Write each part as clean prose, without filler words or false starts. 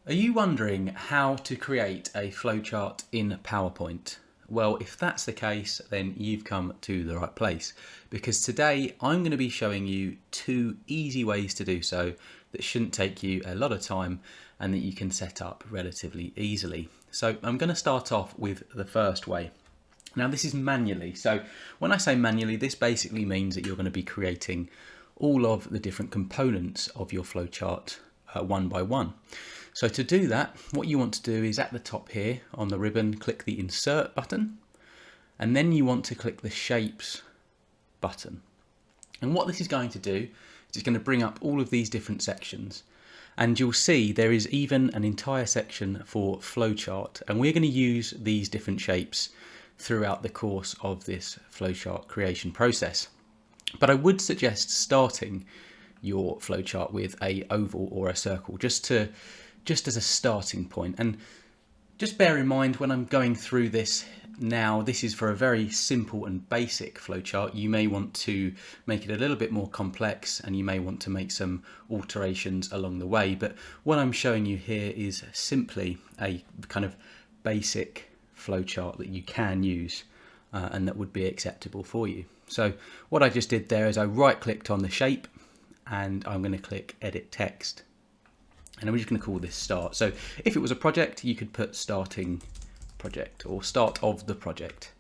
Are you wondering how to create a flowchart in PowerPoint? Well, if that's the case, then you've come to the right place, because today I'm going to be showing you 2 easy ways to do so that shouldn't take you a lot of time and that you can set up relatively easily. So I'm going to start off with the first way. Now this is manually. So when I say manually, this basically means that you're going to be creating all of the different components of your flowchart one by one. So to do that, what you want to do is at the top here on the ribbon, click the Insert button, and then you want to click the Shapes button. And what this is going to do is it's going to bring up all of these different sections. And you'll see there is even an entire section for flowchart, and we're going to use these different shapes throughout the course of this flowchart creation process. But I would suggest starting your flowchart with a oval or a circle just as a starting point. And just bear in mind when I'm going through this now, this is for a very simple and basic flowchart. You may want to make it a little bit more complex, and you may want to make some alterations along the way, but what I'm showing you here is simply a kind of basic flowchart that you can use and that would be acceptable for you. So what I just did there is I right clicked on the shape and I'm going to click Edit Text, and I'm just going to call this Start. So if it was a project, you could put Starting Project or Start of the Project.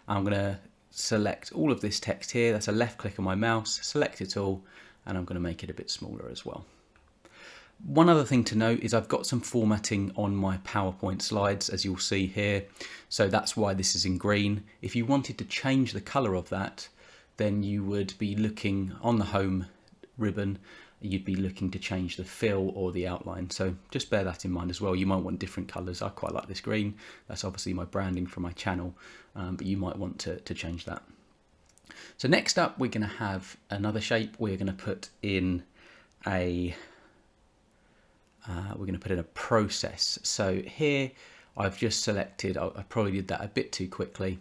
I'm going to select all of this text here. That's a left click on my mouse, select it all, and I'm going to make it a bit smaller as well. One other thing to note is I've got some formatting on my PowerPoint slides, as you'll see here. So that's why this is in green. If you wanted to change the color of that, then you would be looking on the home ribbon, you'd be looking to change the fill or the outline. So just bear that in mind as well. You might want different colors. I quite like this green. That's obviously my branding for my channel, but you might want to change that. So next up, we're going to have another shape. We're going to put in a process. So here I've just selected, I probably did that a bit too quickly.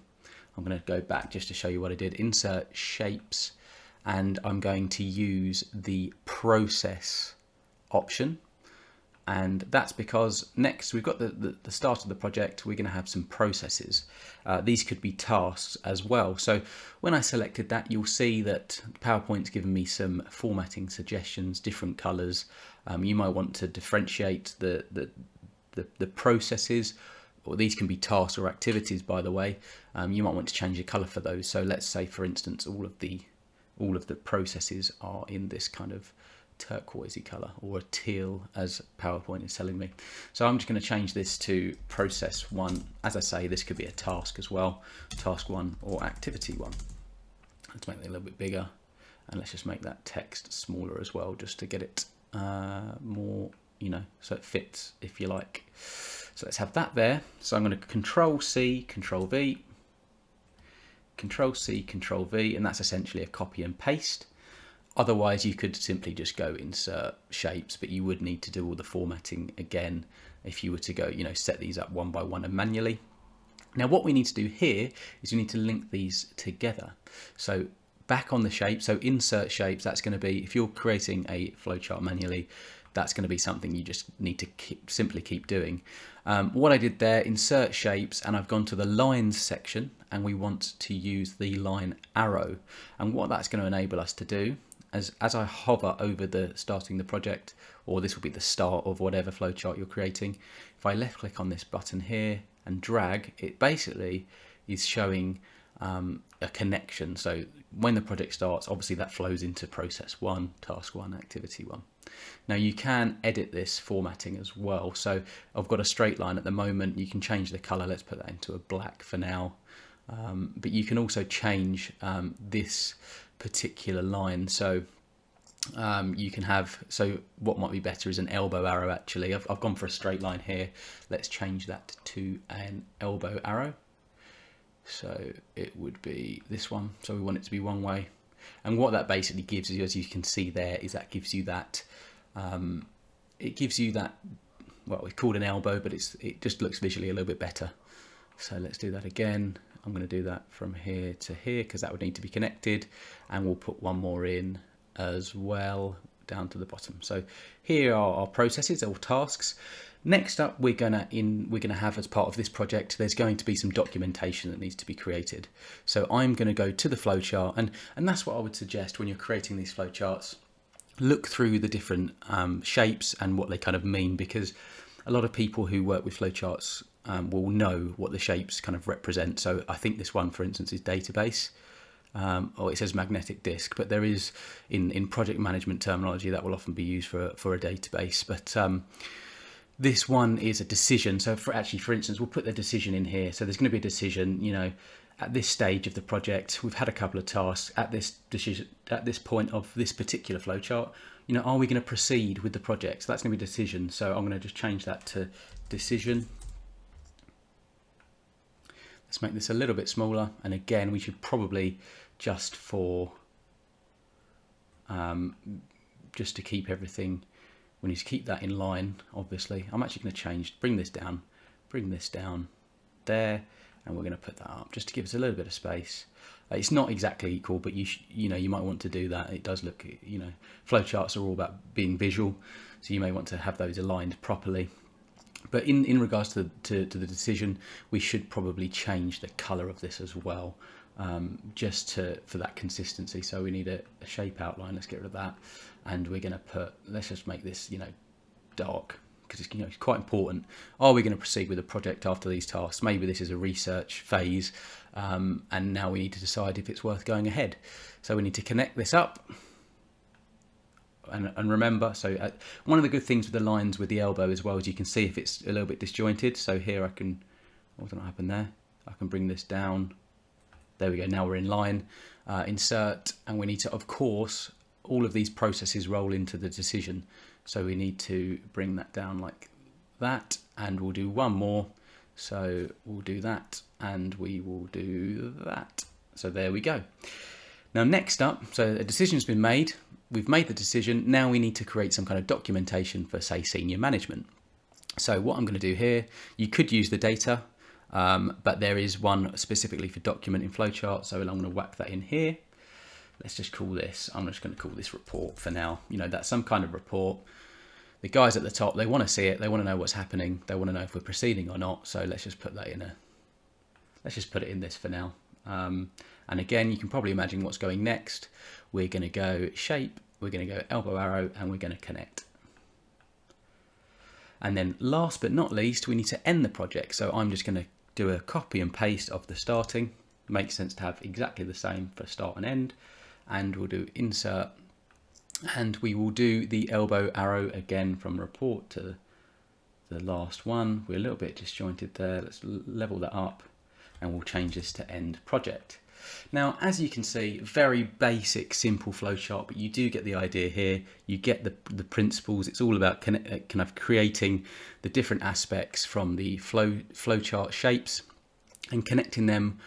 I'm going to go back just to show you what I did. Insert Shapes, and I'm going to use the Process option. And that's because next we've got the start of the project. We're going to have some processes. These could be tasks as well. So when I selected that, you'll see that PowerPoint's given me some formatting suggestions, different colors. You might want to differentiate the processes, or these can be tasks or activities, by the way. You might want to change the color for those. So let's say, for instance, all of the processes are in this kind of turquoisey color, or a teal, as PowerPoint is telling me. So I'm just going to change this to process 1. As I say, this could be a task as well, task 1 or activity 1. Let's make it a little bit bigger, and let's just make that text smaller as well, just to get it more, so it fits, if you like. So let's have that there. So I'm going to Control C, Control V, Control C, Control V, and that's essentially a copy and paste. Otherwise, you could simply just go Insert Shapes, but you would need to do all the formatting again if you were to go, set these up one by one and manually. Now, what we need to do here is we need to link these together. So back on the shape, so Insert Shapes, that's going to be, if you're creating a flowchart manually, that's going to be something you just need to simply keep doing. What I did there, Insert Shapes, and I've gone to the Lines section, and we want to use the line arrow. And what that's going to enable us to do, as I hover over starting the project, or this will be the start of whatever flowchart you're creating, if I left click on this button here and drag, it basically is showing a connection. So when the project starts, obviously that flows into process 1, task 1, activity 1. Now you can edit this formatting as well. So I've got a straight line at the moment. You can change the color. Let's put that into a black for now. But you can also change this particular line. So you can have, so what might be better is an elbow arrow actually. I've gone for a straight line here. Let's change that to an elbow arrow. So it would be this one. So we want it to be one way. And what that basically gives you, as you can see there, is that gives you that, it gives you that, well, it's called an elbow, but it just looks visually a little bit better. So let's do that again. I'm going to do that from here to here, because that would need to be connected. And we'll put one more in as well down to the bottom. So here are our processes or tasks. Next up, we're gonna have, as part of this project, there's going to be some documentation that needs to be created. So I'm going to go to the flowchart, and that's what I would suggest when you're creating these flowcharts. Look through the different shapes and what they kind of mean, because a lot of people who work with flowcharts will know what the shapes kind of represent. So I think this one, for instance, is database. Or it says magnetic disk, but there is in project management terminology that will often be used for a database. But this one is a decision. So for instance, we'll put the decision in here. So there's going to be a decision, at this stage of the project, we've had a couple of tasks at this decision, at this point of this particular flowchart, are we going to proceed with the project? So that's going to be a decision. So I'm going to just change that to decision. Let's make this a little bit smaller. And again, we should probably just to keep everything, we need to keep that in line, obviously. I'm actually going to bring this down there, and we're going to put that up just to give us a little bit of space. It's not exactly equal, but you might want to do that. It does look, flowcharts are all about being visual, so you may want to have those aligned properly. But in regards to the decision, we should probably change the color of this as well, for that consistency. So we need a shape outline. Let's get rid of that, and we're going to let's just make this dark, because it's quite important. Are we going to proceed with the project after these tasks? Maybe this is a research phase, and now we need to decide if it's worth going ahead. So we need to connect this up. And remember, so one of the good things with the lines with the elbow as well is you can see if it's a little bit disjointed. So here what did not happen there? I can bring this down. There we go. Now we're in line. Insert, and we need to, of course, all of these processes roll into the decision. So we need to bring that down like that, and we'll do one more. So we'll do that, and we will do that. So there we go. Now next up, so a decision's been made. We've made the decision. Now we need to create some kind of documentation for, say, senior management. So what I'm going to do here, you could use the data, but there is one specifically for document in flowchart. So I'm going to whack that in here. Let's just call this, I'm just going to call this report for now. That's some kind of report. The guys at the top, they want to see it. They want to know what's happening. They want to know if we're proceeding or not. So let's just put that let's just put it in this for now. And again, you can probably imagine what's going next. We're going to go shape, we're going to go elbow arrow, and we're going to connect. And then last but not least, we need to end the project. So I'm just going to do a copy and paste of the starting. Makes sense to have exactly the same for start and end. And we'll do insert, and we will do the elbow arrow again from report to the last one. We're a little bit disjointed there. Let's level that up, and we'll change this to end project. Now, as you can see, very basic, simple flowchart, but you do get the idea here. You get the principles. It's all about kind of creating the different aspects from the flowchart shapes and connecting them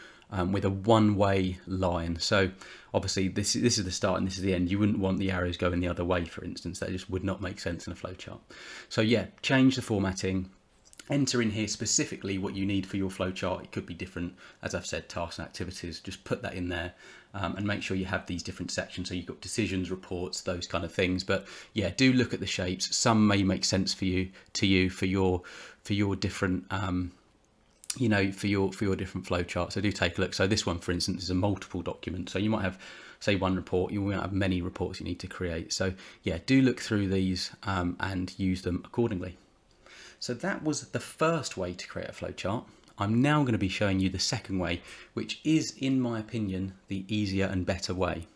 with a one-way line. So obviously this is the start and this is the end. You wouldn't want the arrows going the other way, for instance. That just would not make sense in a flowchart. So yeah, change the formatting. Enter in here specifically what you need for your flowchart. It could be different, as I've said, tasks and activities. Just put that in there and make sure you have these different sections. So you've got decisions, reports, those kind of things. But yeah, do look at the shapes. Some may make sense for you for your different for your different flowcharts. So do take a look. So this one, for instance, is a multiple document. So you might have, say, one report. You might have many reports you need to create. So yeah, do look through these and use them accordingly. So that was the first way to create a flowchart. I'm now going to be showing you the second way, which is, in my opinion, the easier and better way.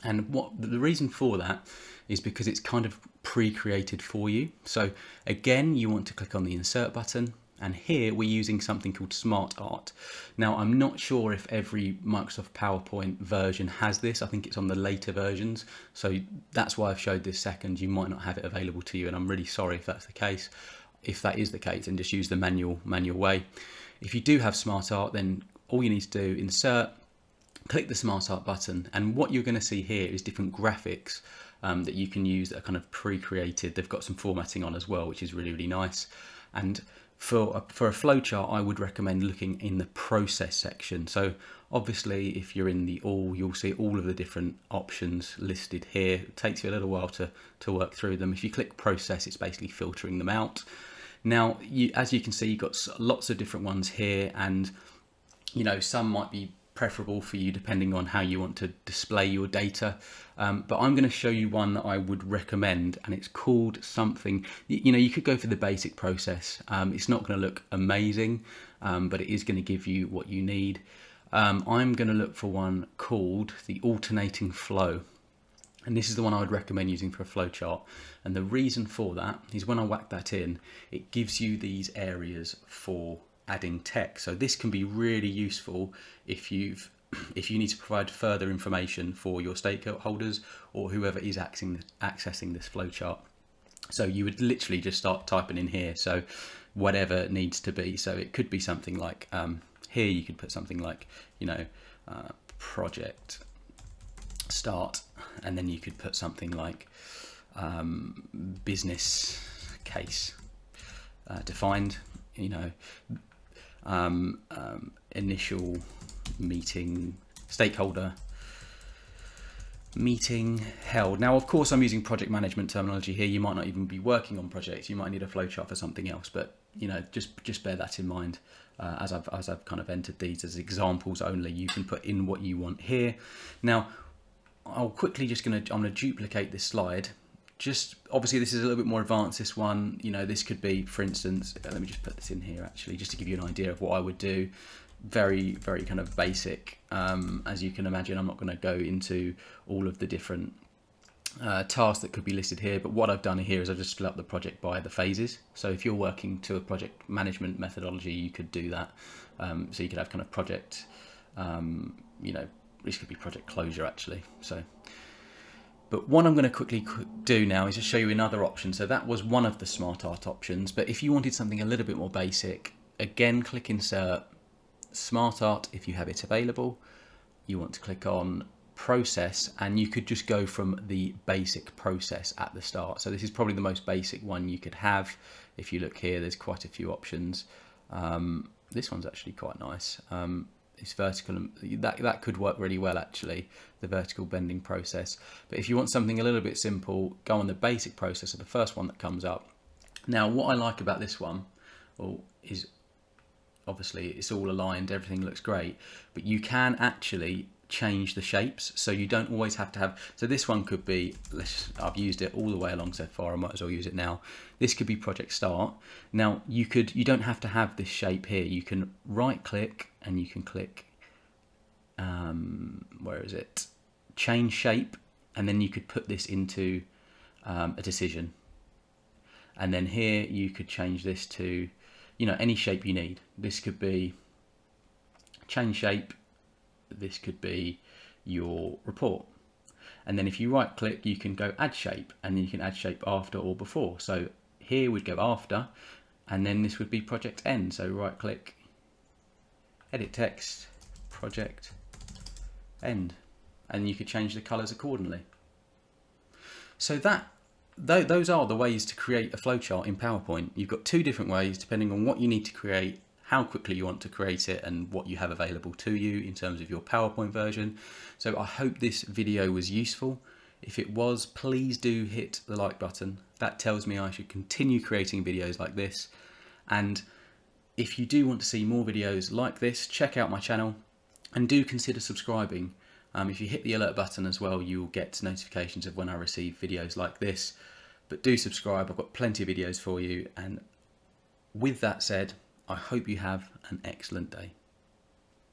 And the reason for that is because it's kind of pre-created for you. So again, you want to click on the insert button, and here we're using something called SmartArt. Now, I'm not sure if every Microsoft PowerPoint version has this. I think it's on the later versions. So that's why I've showed this second. You might not have it available to you, and I'm really sorry if that's the case. If that is the case, then just use the manual way. If you do have SmartArt, then all you need to do, insert, click the SmartArt button, and what you're going to see here is different graphics that you can use that are kind of pre-created. They've got some formatting on as well, which is really, really nice. And for a flowchart, I would recommend looking in the process section. So obviously, if you're in the all, you'll see all of the different options listed here. It takes you a little while to work through them. If you click process, it's basically filtering them out. Now, as you can see, you've got lots of different ones here, and some might be preferable for you depending on how you want to display your data. But I'm going to show you one that I would recommend, and it's called something, you could go for the basic process. It's not going to look amazing, but it is going to give you what you need. I'm going to look for one called the alternating flow. And this is the one I would recommend using for a flowchart. And the reason for that is when I whack that in, it gives you these areas for adding text. So this can be really useful if you need to provide further information for your stakeholders or whoever is accessing this flowchart. So you would literally just start typing in here. So whatever it needs to be. So it could be something like, here you could put something like, project start, and then you could put something like business case defined, initial meeting, stakeholder meeting held. Now, of course, I'm using project management terminology here. You might not even be working on projects. You might need a flowchart for something else, but just bear that in mind. As I've kind of entered these as examples only, you can put in what you want here. Now, I'm going to duplicate this slide. Just obviously this is a little bit more advanced, this one. This could be, for instance, let me just put this in here actually, just to give you an idea of what I would do. Very, very kind of basic. As you can imagine, I'm not going to go into all of the different tasks that could be listed here, but what I've done here is I've just split up the project by the phases. So if you're working to a project management methodology, you could do that. So you could have kind of project, this could be project closure actually. But what I'm going to quickly do now is just show you another option. So that was one of the SmartArt options, but if you wanted something a little bit more basic, again, click Insert, SmartArt if you have it available. You want to click on Process, and you could just go from the basic process at the start. So this is probably the most basic one you could have. If you look here, there's quite a few options. This one's actually quite nice. It's vertical, that could work really well actually, the vertical bending process. But if you want something a little bit simple, go on the basic process of the first one that comes up. Now, what I like about this one is obviously it's all aligned, everything looks great, but you can actually change the shapes, so you don't always have to have. So this one could be, I've used it all the way along so far, I might as well use it now. This could be project start. Now you don't have to have this shape here. You can right click and you can click where is it, change shape, and then you could put this into a decision, and then here you could change this to any shape you need. This could be change shape, this could be your report, and then if you right click you can go add shape, and then you can add shape after or before. So here we'd go after, and then this would be project end. So right click, edit text, project end, and you could change the colors accordingly. So those are the ways to create a flowchart in PowerPoint. You've got two different ways depending on what you need to create, how quickly you want to create it, and what you have available to you in terms of your PowerPoint version. So I hope this video was useful. If it was, please do hit the like button. That tells me I should continue creating videos like this. And if you do want to see more videos like this, check out my channel and do consider subscribing. If you hit the alert button as well, you'll get notifications of when I receive videos like this. But do subscribe, I've got plenty of videos for you. And with that said, I hope you have an excellent day.